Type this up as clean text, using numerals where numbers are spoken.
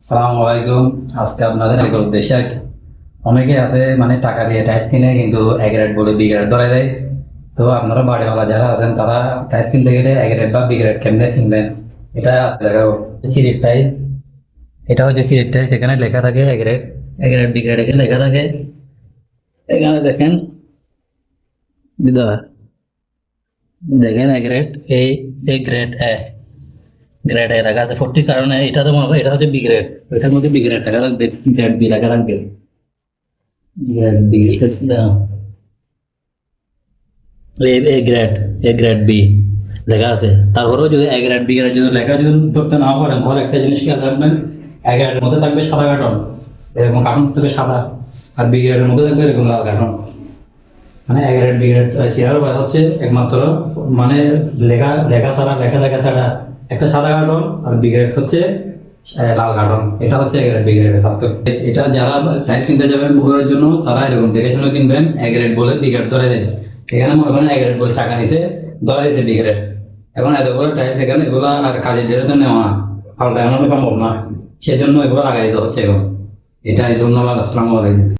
আসসালামু আলাইকুম। আজকে আপনাদের এক উদ্দেশ্যে আর কি। অনেকে আছে মানে টাকা দিয়ে টাইস কিনে কিন্তু এক রেট বলে বি গ্রেড ধরে দেয়। তো আপনারা বাড়িওয়ালা যারা আছেন তারা টাইস কিনতে গেলে এক রেট বা বি গ্রেড কেমনে চিনবেন, এটা দেখাবো। ফ্রির টাইস, এটা হচ্ছে ফ্রির টাইস। এখানে লেখা থাকে এক রেট বি গ্রেড, এখানে লেখা থাকে। এখানে দেখেন দিদা, দেখেন এক রেট এই গ্রেড এ, গ্রেড এ লেখা আছে 40, কারণে এটা তো মনে হয় এটা হচ্ছে বি গ্রেড। এটার মধ্যে বি গ্রেড লেখা রাখবে, গ্রেড বি লেখা রাখবে। Grade B, A grade, A grade B লেখা আছে। তারপরেও যদি এ গ্রেড বি গ্রেড যদি লেখা যদি ধরতে না পারেন, তাহলে একটা জিনিস খেয়াল রাখবেন, এ গ্রেডের মধ্যে থাকবে সাদা কার্টন, এরকম কার্টন থাকবে সাদা, আর বি গ্রেডের মধ্যে থাকবে এরকম লাল কার্টন। মানে A grade B grade chair হচ্ছে একমাত্র মানে লেখা লেখা ছাড়া, লেখা ছাড়া একটা সাদা কার্টন, আর বি গ্রেড হচ্ছে লাল কার্টন। এটা হচ্ছে এ গ্রেড বি গ্রেডের পার্থক্য। এটা যারা টাইস কিনতে যাবেন পুকুরের জন্য, তারা এরকম দেখে শুনে কিনবেন। এ গ্রেড বলে বি গ্রেড ধরে দেয়। এখানে মনে করেন এ গ্রেড বলে টাকা নিছে, ধরা দিয়েছে বি গ্রেড। এখন এত করে টাইস এখানে এগুলো আর কাজের বেরোতে নেওয়া পাল্টানো সম্ভব না, সেজন্য এগুলো লাগাই দিতে হচ্ছে এখন। এটাই। ধন্যবাদ। আসসালামু আলাইকুম।